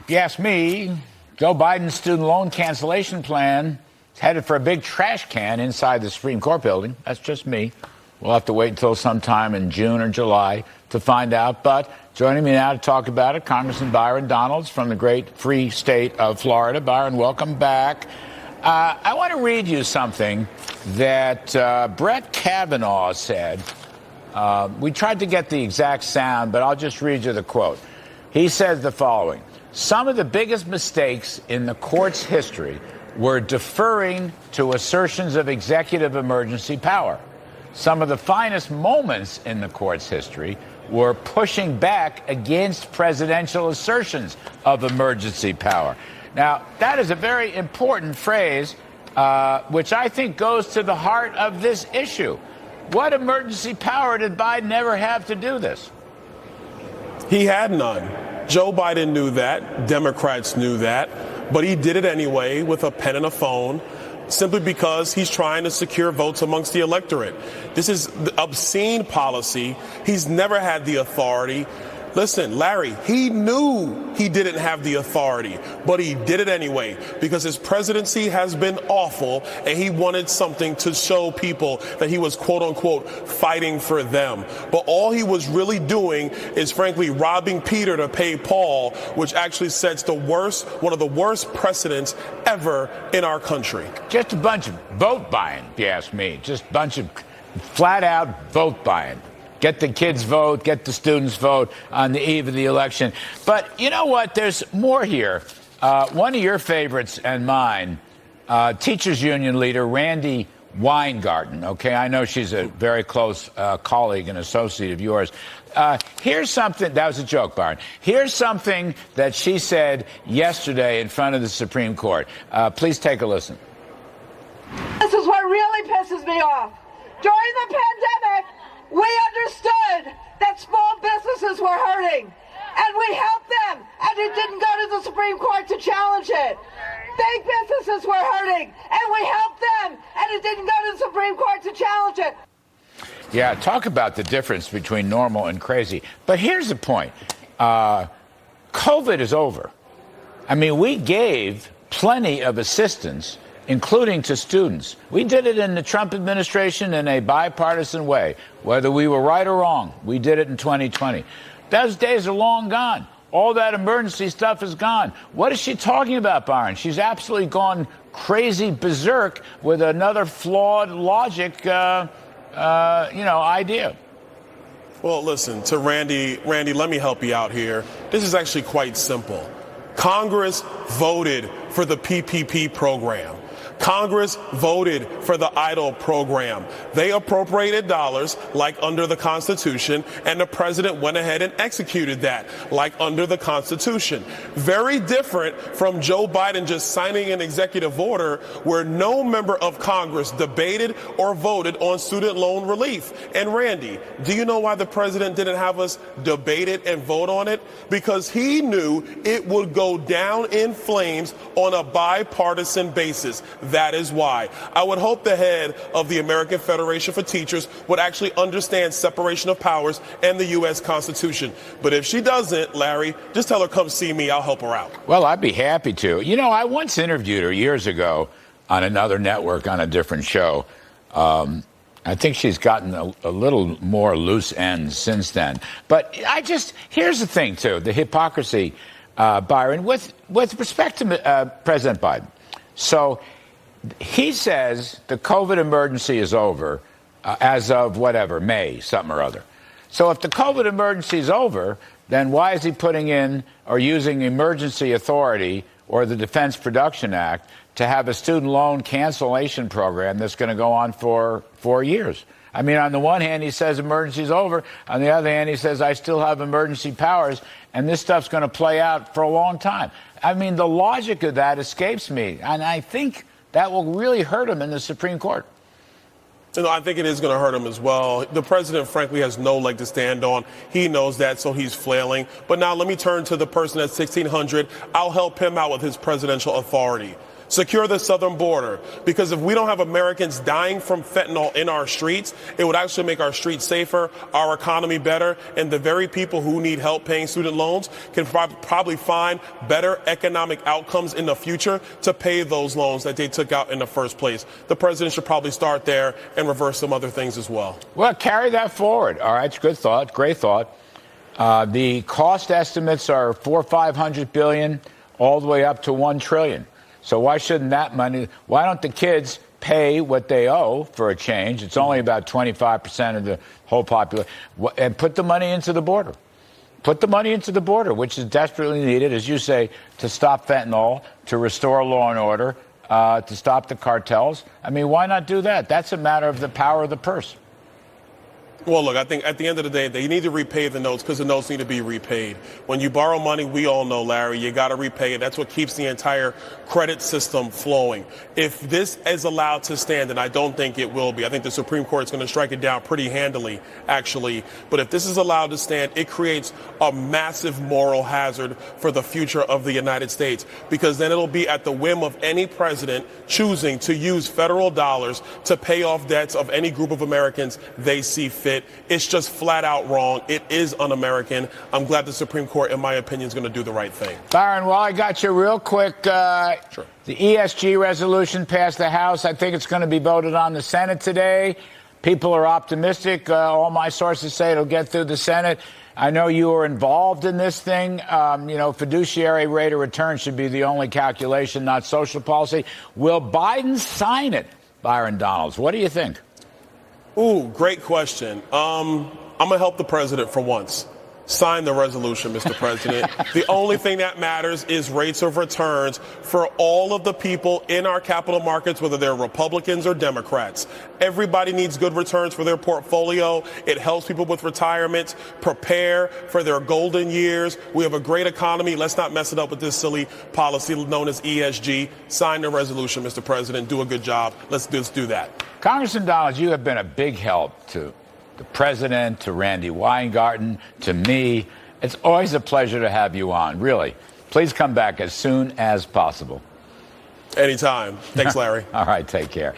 If you ask me, Joe Biden's student loan cancellation plan is headed for a big trash can inside the Supreme Court building. That's just me. We'll have to wait until sometime in June or July to find out. But joining me now to talk about it, Congressman Byron Donalds from the great free state of Florida. Byron, welcome back. I want to read you something that Brett Kavanaugh said. We tried to get the exact sound, but I'll just read you the quote. He says the following: "Some of the biggest mistakes in the court's history were deferring to assertions of executive emergency power. Some of the finest moments in the court's history were pushing back against presidential assertions of emergency power." Now, that is a very important phrase, which I think goes to the heart of this issue. What emergency power did Biden ever have to do this? He had none. Joe Biden knew that. Democrats knew that. But he did it anyway with a pen and a phone, simply because he's trying to secure votes amongst the electorate. This is obscene policy. He's never had the authority. Listen, Larry, he knew he didn't have the authority, but he did it anyway because his presidency has been awful, and he wanted something to show people that he was, quote unquote, fighting for them. But all he was really doing is, frankly, robbing Peter to pay Paul, which actually sets one of the worst precedents ever in our country. Just a bunch of vote buying, if you ask me. Just a bunch of flat out vote buying. Get the kids' vote, get the students' vote on the eve of the election. But you know what? There's more here. One of your favorites and mine, teachers union leader Randi Weingarten. Okay, I know she's a very close colleague and associate of yours. Here's something. That was a joke, Byron. Here's something that she said yesterday in front of the Supreme Court. Please take a listen. This is what really pisses me off. During the pandemic, we understood that small businesses were hurting, and we helped them, and it didn't go to the Supreme Court to challenge it. Big businesses were hurting, and we helped them, and it didn't go to the Supreme Court to challenge it. Yeah, talk about the difference between normal and crazy. But here's the point. COVID is over. I mean, we gave plenty of assistance, including to students. We did it in the Trump administration in a bipartisan way. Whether we were right or wrong, we did it in 2020. Those days are long gone. All that emergency stuff is gone. What is she talking about, Byron? She's absolutely gone crazy berserk with another flawed logic, idea. Well, listen, to Randy, let me help you out here. This is actually quite simple. Congress voted for the PPP program. Congress voted for the EIDL program. They appropriated dollars like under the Constitution, and the president went ahead and executed that like under the Constitution. Very different from Joe Biden just signing an executive order where no member of Congress debated or voted on student loan relief. And Randy, do you know why the president didn't have us debate it and vote on it? Because he knew it would go down in flames on a bipartisan basis. That is why. I would hope the head of the American Federation for Teachers would actually understand separation of powers and the U.S. Constitution. But if she doesn't, Larry, just tell her come see me. I'll help her out. Well, I'd be happy to. You know, I once interviewed her years ago on another network on a different show. I think she's gotten a little more loose ends since then. But here's the thing, too, the hypocrisy, Byron, with respect to President Biden. So he says the COVID emergency is over as of whatever, May, something or other. So if the COVID emergency is over, then why is he putting in or using emergency authority or the Defense Production Act to have a student loan cancellation program that's going to go on for 4 years? I mean, on the one hand, he says emergency is over. On the other hand, he says I still have emergency powers, and this stuff's going to play out for a long time. I mean, the logic of that escapes me, and I think that will really hurt him in the Supreme Court. You know, I think it is going to hurt him as well. The president, frankly, has no leg to stand on. He knows that, so he's flailing. But now let me turn to the person at 1600. I'll help him out with his presidential authority. Secure the southern border, because if we don't have Americans dying from fentanyl in our streets, it would actually make our streets safer, our economy better, and the very people who need help paying student loans can probably find better economic outcomes in the future to pay those loans that they took out in the first place. The president should probably start there and reverse some other things as well. Well, carry that forward. All right, it's good thought, great thought. The cost estimates are $500 billion all the way up to $1 trillion. So why shouldn't that money, why don't the kids pay what they owe for a change? It's only about 25% of the whole population. And put the money into the border. Put the money into the border, which is desperately needed, as you say, to stop fentanyl, to restore law and order, to stop the cartels. I mean, why not do that? That's a matter of the power of the purse. Well, look, I think at the end of the day, they need to repay the notes because the notes need to be repaid. When you borrow money, we all know, Larry, you got to repay it. That's what keeps the entire credit system flowing. If this is allowed to stand, and I don't think it will be, I think the Supreme Court is going to strike it down pretty handily, actually. But if this is allowed to stand, it creates a massive moral hazard for the future of the United States, because then it'll be at the whim of any president choosing to use federal dollars to pay off debts of any group of Americans they see fit. It's just flat out wrong. It is un-American. I'm glad the Supreme Court, in my opinion, is going to do the right thing. Byron, while I got you real quick, Sure. The ESG resolution passed the House. I think it's going to be voted on the Senate today. People are optimistic. All my sources say it'll get through the Senate. I know you were involved in this thing. Fiduciary rate of return should be the only calculation, not social policy. Will Biden sign it, Byron Donalds? What do you think? Ooh, great question. I'm going to help the president for once. Sign the resolution, Mr. President. The only thing that matters is rates of returns for all of the people in our capital markets, whether they're Republicans or Democrats. Everybody needs good returns for their portfolio. It helps people with retirement prepare for their golden years. We have a great economy. Let's not mess it up with this silly policy known as ESG. Sign the resolution, Mr. President. Do a good job. Let's do that. Congressman Donalds, you have been a big help to the president, to Randy Weingarten, to me. It's always a pleasure to have you on, really. Please come back as soon as possible. Anytime. Thanks, Larry. All right, take care.